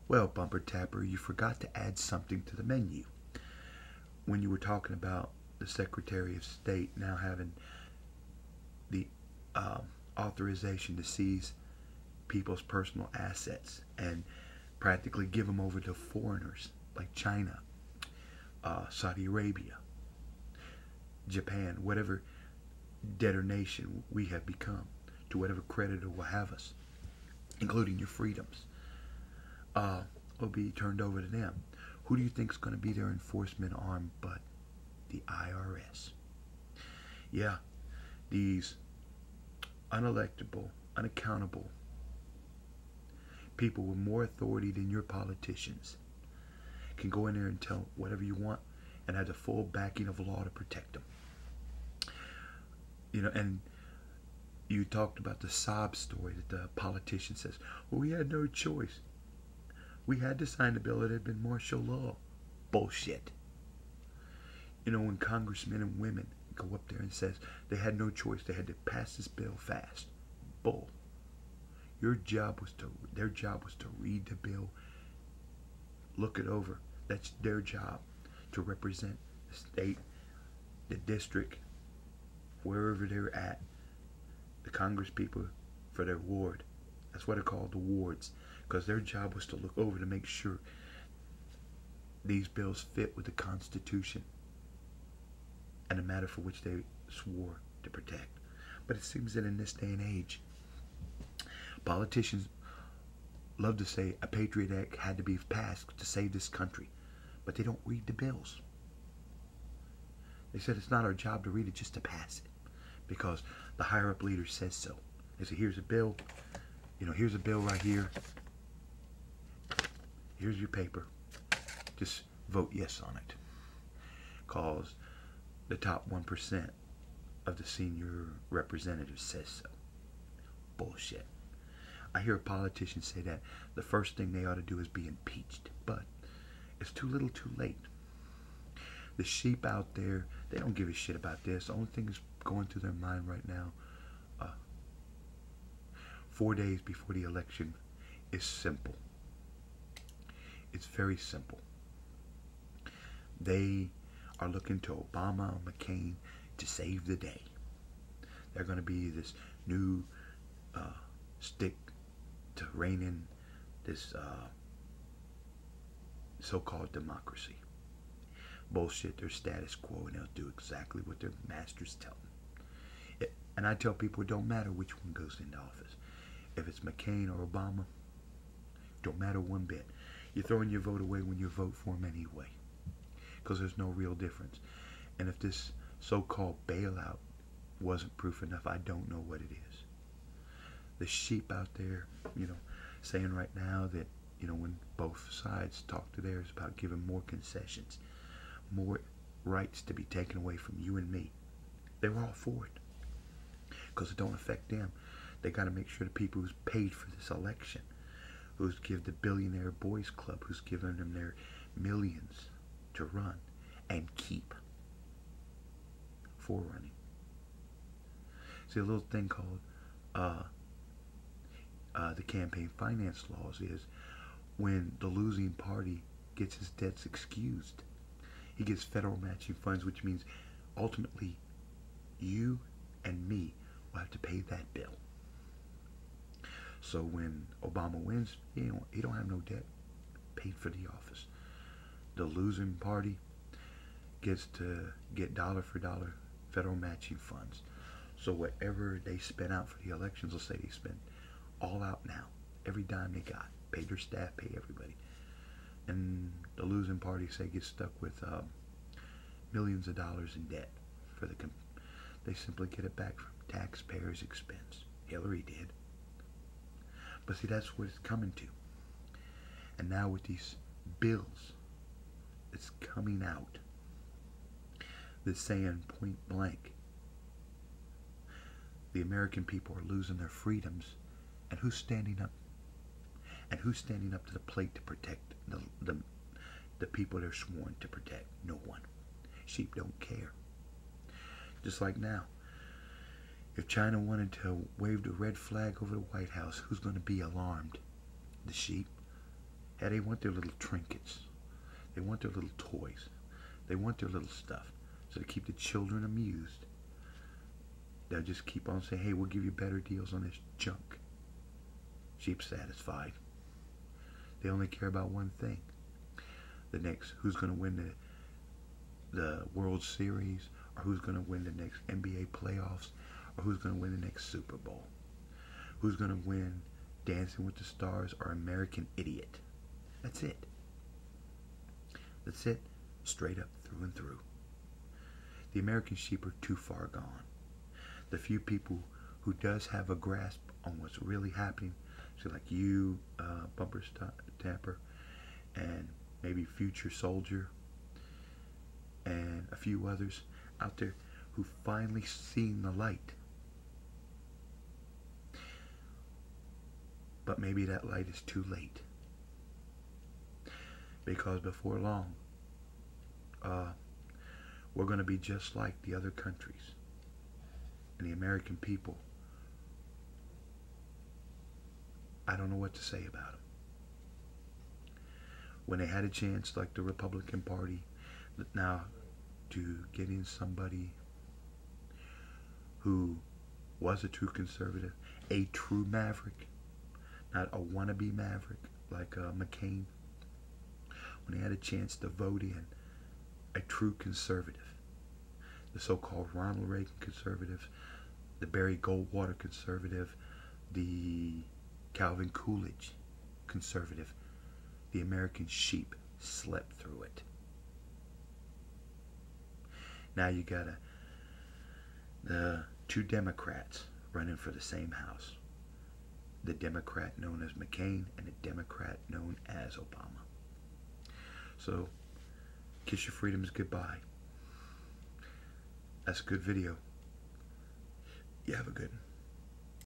Well, Bumper Tapper, you forgot to add something to the menu. When you were talking about the Secretary of State now having the authorization to seize people's personal assets and practically give them over to foreigners like China, Saudi Arabia, Japan, whatever debtor nation we have become, to whatever creditor will have us, including your freedoms, will be turned over to them. Who do you think is going to be their enforcement arm but the IRS? Yeah, these unelectable, unaccountable people with more authority than your politicians can go in there and tell whatever you want and have the full backing of law to protect them. You know, and you talked about the sob story that the politician says, well, we had no choice. We had to sign the bill. It had been martial law. Bullshit. You know, when congressmen and women go up there and says they had no choice, they had to pass this bill fast. Bull. Their job was to read the bill, look it over. That's their job, to represent the state, the district, wherever they're at, the Congress people for their ward. That's what they're called, the wards, because their job was to look over to make sure these bills fit with the Constitution and the matter for which they swore to protect. But it seems that in this day and age, politicians love to say a Patriot Act had to be passed to save this country, but they don't read the bills. They said it's not our job to read it, just to pass it, because the higher up leader says so. They say, here's a bill, here's a bill right here. Here's your paper. Just vote yes on it. Because the top 1% of the senior representatives says so. Bullshit. I hear a politician say that the first thing they ought to do is be impeached, but it's too little too late. The sheep out there, they don't give a shit about this. The only thing that's going through their mind right now, 4 days before the election, is simple. It's very simple. They are looking to Obama or McCain to save the day. They're going to be this new stick to rein in this so-called democracy. Bullshit, their status quo, and they'll do exactly what their masters tell them. And I tell people it don't matter which one goes into office. If it's McCain or Obama, don't matter one bit. You're throwing your vote away when you vote for them anyway, because there's no real difference. And if this so-called bailout wasn't proof enough, I don't know what it is. The sheep out there, saying right now that, when both sides talk to theirs about giving more concessions, more rights to be taken away from you and me, they were all for it, because it don't affect them. They got to make sure the people who's paid for this election, who's give the Billionaire Boys Club, who's given them their millions to run and keep for running. See, a little thing called the campaign finance laws is when the losing party gets his debts excused, he gets federal matching funds, which means ultimately you and me will have to pay that bill. So when Obama wins, he don't have no debt paid for the office. The losing party gets to get dollar for dollar federal matching funds. So whatever they spent out for the elections, let's say they spent all out now, every dime they got, pay their staff, pay everybody. And the losing party, say, gets stuck with millions of dollars in debt for they simply get it back from taxpayers' expense. Hillary did. But see, that's what it's coming to. And now with these bills, it's coming out that's saying point blank, the American people are losing their freedoms, and who's standing up? And who's standing up to the plate to protect the people they're sworn to protect? No one. Sheep don't care. Just like now, if China wanted to wave the red flag over the White House, who's going to be alarmed? The sheep. Hey, they want their little trinkets. They want their little toys. They want their little stuff. So to keep the children amused, they'll just keep on saying, hey, we'll give you better deals on this junk. Sheep satisfied. They only care about one thing. The next, who's going to win the World Series, or who's going to win the next NBA playoffs, or who's going to win the next Super Bowl. Who's going to win Dancing with the Stars or American Idiot. That's it. That's it. Straight up, through and through. The American sheep are too far gone. The few people who does have a grasp on what's really happening, so like you, Bumper Tapper, and maybe Future Soldier, and a few others out there who finally seen the light. But maybe that light is too late. Because before long, we're going to be just like the other countries. And the American people, I don't know what to say about them. When they had a chance, like the Republican Party, now to get in somebody who was a true conservative, a true maverick, not a wannabe maverick like McCain, when they had a chance to vote in a true conservative, the so-called Ronald Reagan conservative, the Barry Goldwater conservative, the Calvin Coolidge conservative, the American sheep slept through it. Now you got the two Democrats running for the same house. The Democrat known as McCain and the Democrat known as Obama. So, kiss your freedoms goodbye. That's a good video. You have a good one.